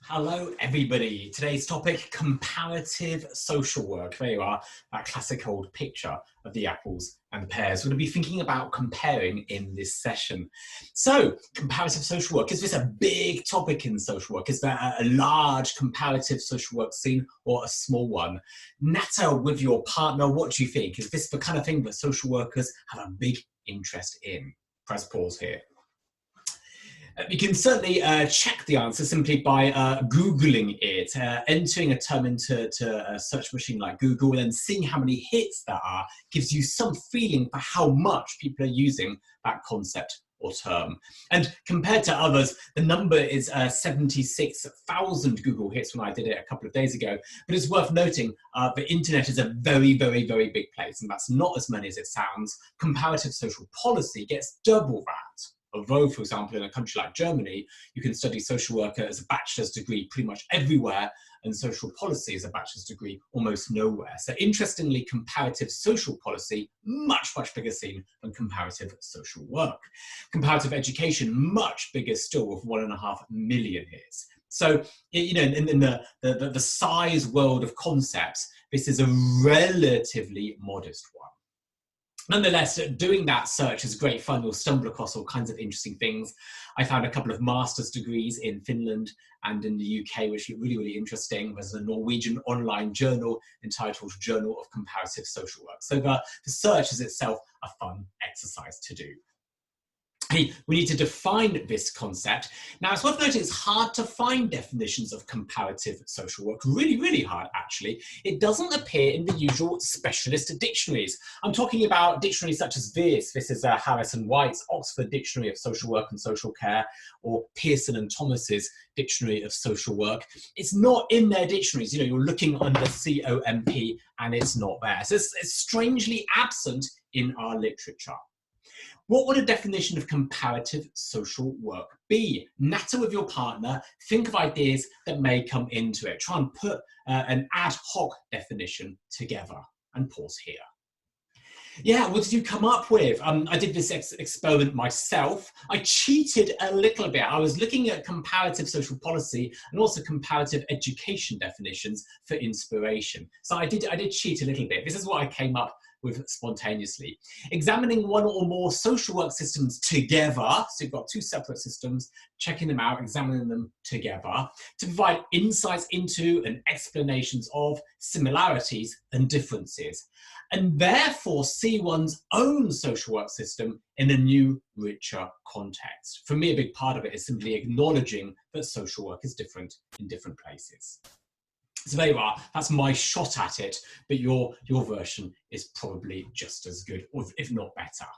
Hello everybody. Today's topic, comparative social work. There you are, that classic old picture of the apples and the pears. We're going to be thinking about comparing in this session. So, comparative social work, is this a big topic in social work? Is there a large comparative social work scene or a small one? Natter with your partner, what do you think? Is this the kind of thing that social workers have a big interest in? Press pause here. You can certainly check the answer simply by Googling it, entering a term into a search machine like Google and seeing how many hits there are gives you some feeling for how much people are using that concept or term. And compared to others, the number is 76,000 Google hits when I did it a couple of days ago. But it's worth noting the internet is a very, very, very big place, and that's not as many as it sounds. Comparative social policy gets double that. Although, for example, in a country like Germany, you can study social work as a bachelor's degree pretty much everywhere, and social policy is a bachelor's degree almost nowhere. So interestingly, comparative social policy, much, much bigger scene than comparative social work. Comparative education, much bigger still, with 1.5 million hits. So, you know, in the size world of concepts, this is a relatively modest one. Nonetheless, doing that search is great fun. You'll stumble across all kinds of interesting things. I found a couple of master's degrees in Finland and in the UK, which look really, really interesting. There's a Norwegian online journal entitled Journal of Comparative Social Work. So the search is itself a fun exercise to do. Hey, we need to define this concept. Now, it's worth noting it's hard to find definitions of comparative social work. Really, really hard, actually. It doesn't appear in the usual specialist dictionaries. I'm talking about dictionaries such as this. This is Harris and White's Oxford Dictionary of Social Work and Social Care, or Pearson and Thomas's Dictionary of Social Work. It's not in their dictionaries. You know, you're looking under COMP and it's not there. So it's strangely absent in our literature. What would a definition of comparative social work be? Natter with your partner, think of ideas that may come into it. Try and put an ad hoc definition together, and pause here. Yeah, what did you come up with? I did this experiment myself. I cheated a little bit. I was looking at comparative social policy and also comparative education definitions for inspiration. So I did cheat a little bit. This is what I came up with spontaneously. Examining one or more social work systems together, so you've got two separate systems, checking them out, examining them together, to provide insights into and explanations of similarities and differences, and therefore see one's own social work system in a new, richer context. For me, a big part of it is simply acknowledging that social work is different in different places. So there you are, that's my shot at it, but your version is probably just as good, or if not better.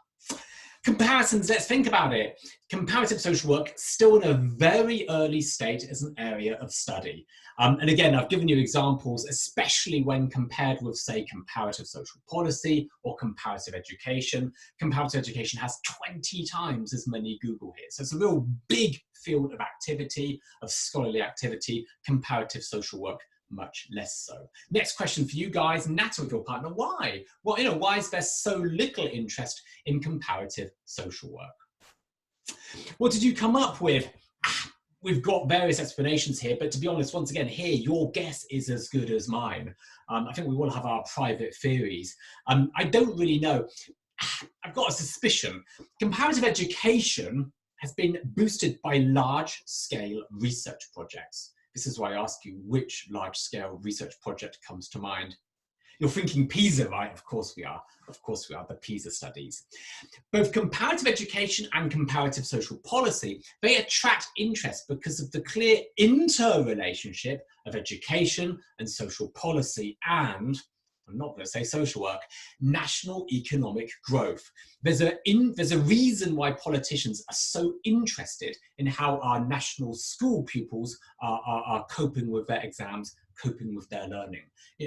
Comparisons, let's think about it. Comparative social work, still in a very early state as an area of study. And again, I've given you examples, especially when compared with, say, comparative social policy or comparative education. Comparative education has 20 times as many Google hits. So it's a real big field of activity, of scholarly activity. Comparative social work, much less so. Next question for you guys, natter with your partner, why? Well, you know, why is there so little interest in comparative social work? What did you come up with? We've got various explanations here, but to be honest, once again, here, your guess is as good as mine. I think we all have our private theories. I don't really know. I've got a suspicion. Comparative education has been boosted by large-scale research projects. This is why I ask you which large-scale research project comes to mind. You're thinking PISA, right? Of course we are. Of course we are, the PISA studies. Both comparative education and comparative social policy, they attract interest because of the clear interrelationship of education and social policy and, I'm not going to say social work, national economic growth. There's a reason why politicians are so interested in how our national school pupils are coping with their exams, coping with their learning.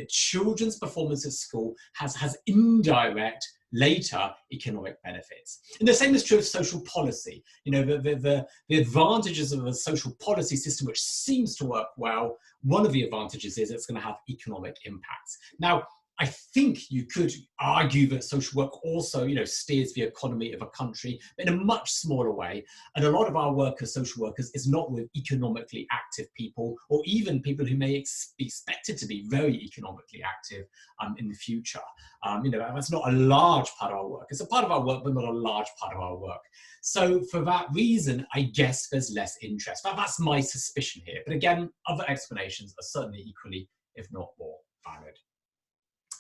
Children's performance at school has indirect, later economic benefits. And the same is true of social policy. You know, the advantages of a social policy system which seems to work well, one of the advantages is it's going to have economic impacts. Now, I think you could argue that social work also, steers the economy of a country in a much smaller way. And a lot of our work as social workers is not with economically active people, or even people who may be expected to be very economically active in the future. That's not a large part of our work. It's a part of our work, but not a large part of our work. So for that reason, I guess there's less interest. That's my suspicion here. But again, other explanations are certainly equally, if not more, valid.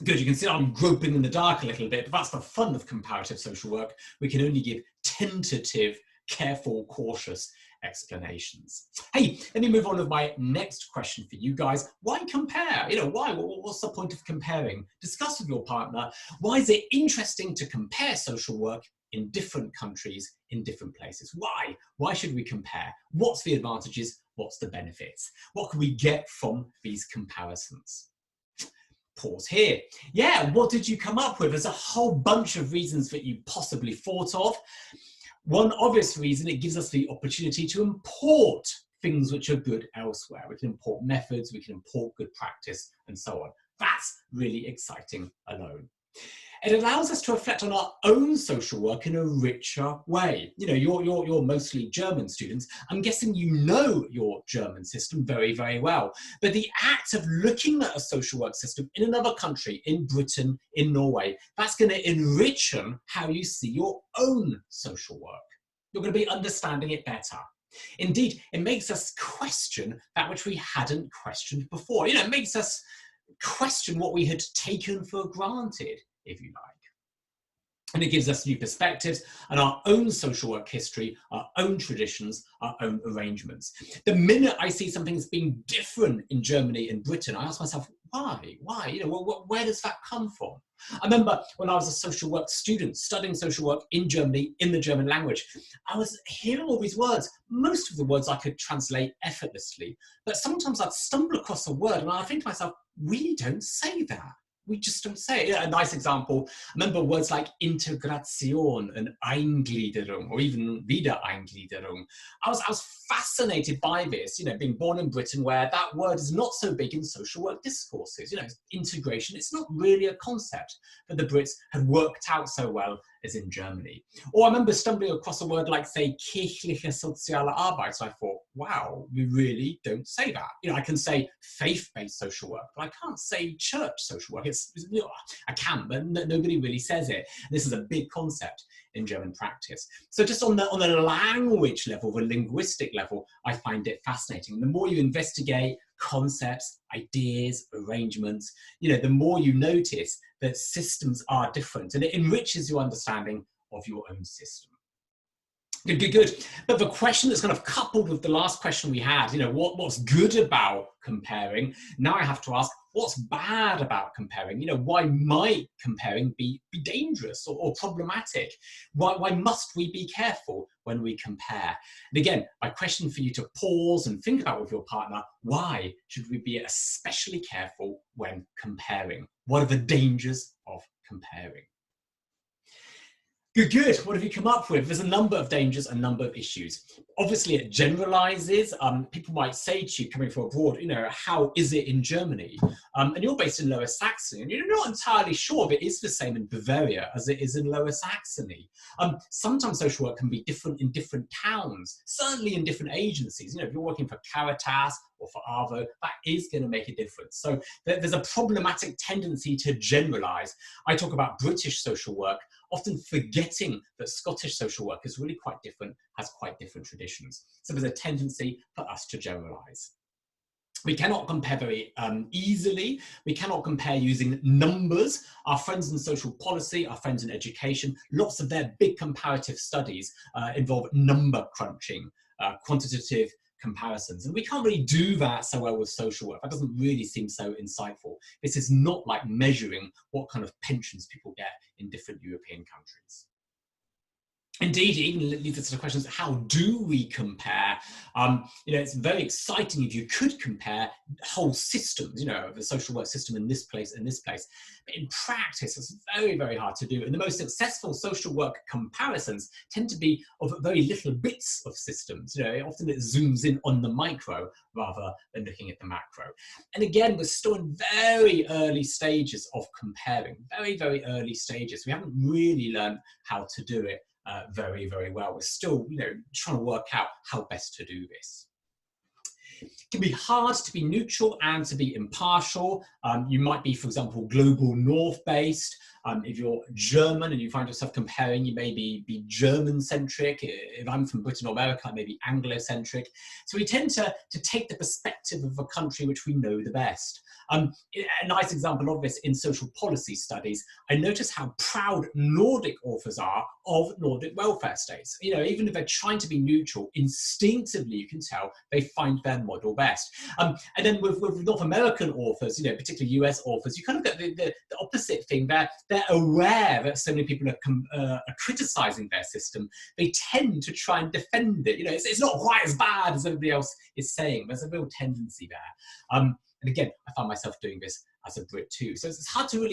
Good, you can see I'm groping in the dark a little bit, but that's the fun of comparative social work. We can only give tentative, careful, cautious explanations. Hey, let me move on with my next question for you guys. Why compare? Why? What's the point of comparing? Discuss with your partner. Why is it interesting to compare social work in different countries, in different places? Why? Why should we compare? What's the advantages? What's the benefits? What can we get from these comparisons? Pause here. Yeah, what did you come up with? There's a whole bunch of reasons that you possibly thought of. One obvious reason, it gives us the opportunity to import things which are good elsewhere. We can import methods, we can import good practice, and so on. That's really exciting alone. It allows us to reflect on our own social work in a richer way. You're mostly German students. I'm guessing you know your German system very, very well. But the act of looking at a social work system in another country, in Britain, in Norway, that's going to enrich how you see your own social work. You're going to be understanding it better. Indeed, it makes us question that which we hadn't questioned before. It makes us question what we had taken for granted, if you like. And it gives us new perspectives and our own social work history, our own traditions, our own arrangements. The minute I see something that's being different in Germany and Britain, I ask myself, why? Where does that come from? I remember when I was a social work student studying social work in Germany, in the German language, I was hearing all these words. Most of the words I could translate effortlessly, but sometimes I'd stumble across a word and I think to myself, we don't say that. We just don't say it. A nice example, I remember words like Integration and Eingliederung, or even Wiedereingliederung. I was fascinated by this, being born in Britain where that word is not so big in social work discourses. Integration, it's not really a concept that the Brits had worked out so well as in Germany. Or I remember stumbling across a word like, say, kirchliche soziale Arbeit. So I thought, wow, we really don't say that. I can say faith-based social work, but I can't say church social work. I can, but nobody really says it. This is a big concept in German practice. So just on the language level, the linguistic level, I find it fascinating. The more you investigate concepts, ideas, arrangements, the more you notice that systems are different, and it enriches your understanding of your own system. Good. But the question that's kind of coupled with the last question we had, what's good about comparing? Now I have to ask, what's bad about comparing? Why might comparing be dangerous or problematic? Why must we be careful when we compare? And again, my question for you to pause and think about with your partner, why should we be especially careful when comparing? What are the dangers of comparing? Good. What have you come up with? There's a number of dangers, a number of issues. Obviously, it generalizes. People might say to you, coming from abroad, how is it in Germany? And you're based in Lower Saxony, and you're not entirely sure if it is the same in Bavaria as it is in Lower Saxony. Sometimes social work can be different in different towns, certainly in different agencies. If you're working for Caritas or for Arvo, that is going to make a difference. So there's a problematic tendency to generalize. I talk about British social work, often forgetting that Scottish social work is really quite different, has quite different traditions. So there's a tendency for us to generalize. We cannot compare very easily. We cannot compare using numbers. Our friends in social policy, our friends in education, lots of their big comparative studies involve number crunching, quantitative comparisons. And we can't really do that so well with social work. That doesn't really seem so insightful. This is not like measuring what kind of pensions people get in different European countries. Indeed, it even leads us to the questions, how do we compare? It's very exciting if you could compare whole systems, the social work system in this place and this place. But in practice, it's very, very hard to do. And the most successful social work comparisons tend to be of very little bits of systems. Often it zooms in on the micro rather than looking at the macro. And again, we're still in very early stages of comparing, very, very early stages. We haven't really learned how to do it very, very well. We're still, trying to work out how best to do this. It can be hard to be neutral and to be impartial. You might be, for example, global north based. If you're German and you find yourself comparing, you may be German-centric. If I'm from Britain or America, I may be Anglo-centric. So we tend to take the perspective of a country which we know the best. A nice example of this in social policy studies, I notice how proud Nordic authors are of Nordic welfare states. Even if they're trying to be neutral, instinctively you can tell they find their model best. And then with North American authors, particularly US authors, you kind of get the opposite thing. They're aware that so many people are criticizing their system. They tend to try and defend it. It's not quite as bad as everybody else is saying. There's a real tendency there. And again, I find myself doing this as a Brit too. So it's hard to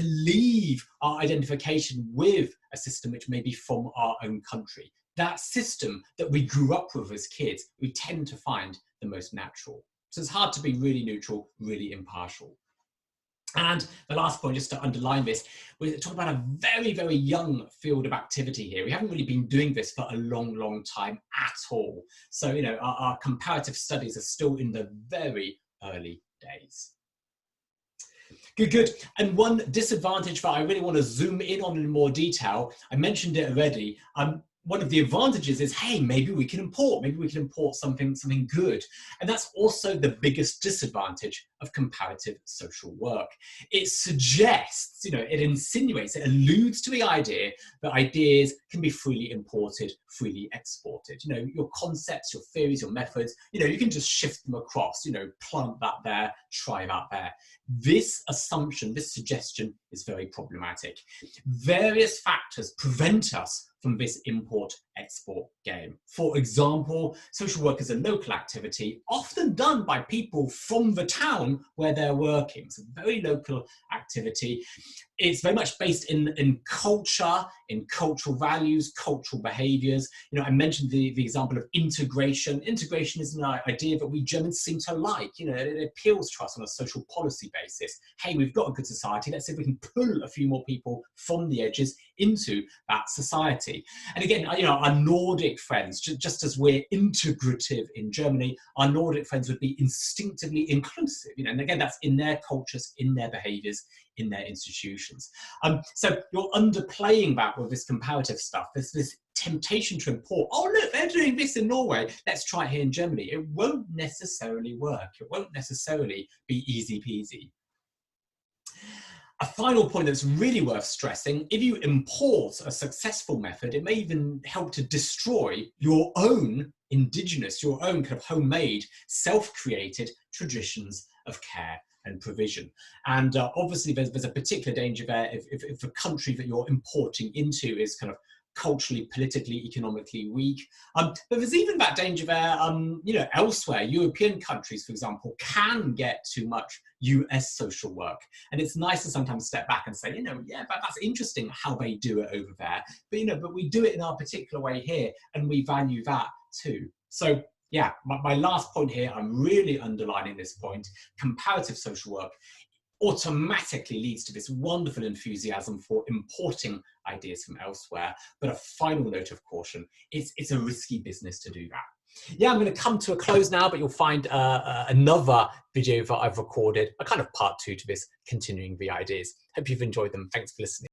leave our identification with a system which may be from our own country. That system that we grew up with as kids, we tend to find the most natural. So it's hard to be really neutral, really impartial. And the last point, just to underline this, we're talking about a very, very young field of activity here. We haven't really been doing this for a long, long time at all. So, our comparative studies are still in the very early days. Good. And one disadvantage that I really want to zoom in on in more detail, I mentioned it already. One of the advantages is, hey, maybe we can import something good. And that's also the biggest disadvantage of comparative social work. It suggests, it insinuates, it alludes to the idea that ideas can be freely imported, freely exported. Your concepts, your theories, your methods, you can just shift them across, plant that there, try that there. This assumption, this suggestion is very problematic. Various factors prevent us from this import-export game. For example, social work is a local activity, often done by people from the town where they're working. It's a very local activity. It's very much based in culture, in cultural values, cultural behaviors. I mentioned the example of integration. Integration is an idea that we Germans seem to like. It appeals to us on a social policy basis. Hey, we've got a good society. Let's see if we can pull a few more people from the edges into that society. And again, our Nordic friends, just as we're integrative in Germany, our Nordic friends would be instinctively inclusive. And again, that's in their cultures, in their behaviors, in their institutions. So you're underplaying that with this comparative stuff. There's this temptation to import, oh look, they're doing this in Norway, let's try it here in Germany. It won't necessarily work. It won't necessarily be easy peasy. A final point that's really worth stressing, if you import a successful method, it may even help to destroy your own indigenous, your own kind of homemade, self-created traditions of care and provision. And obviously there's a particular danger there if the country that you're importing into is kind of culturally, politically, economically weak. But there's even that danger there, elsewhere, European countries, for example, can get too much US social work. And it's nice to sometimes step back and say, yeah, that's interesting how they do it over there. But, but we do it in our particular way here, and we value that too. So yeah, my last point here, I'm really underlining this point, comparative social work automatically leads to this wonderful enthusiasm for importing ideas from elsewhere. But a final note of caution, it's a risky business to do that. Yeah, I'm going to come to a close now, but you'll find another video that I've recorded, a kind of part 2 to this, continuing the ideas. Hope you've enjoyed them. Thanks for listening.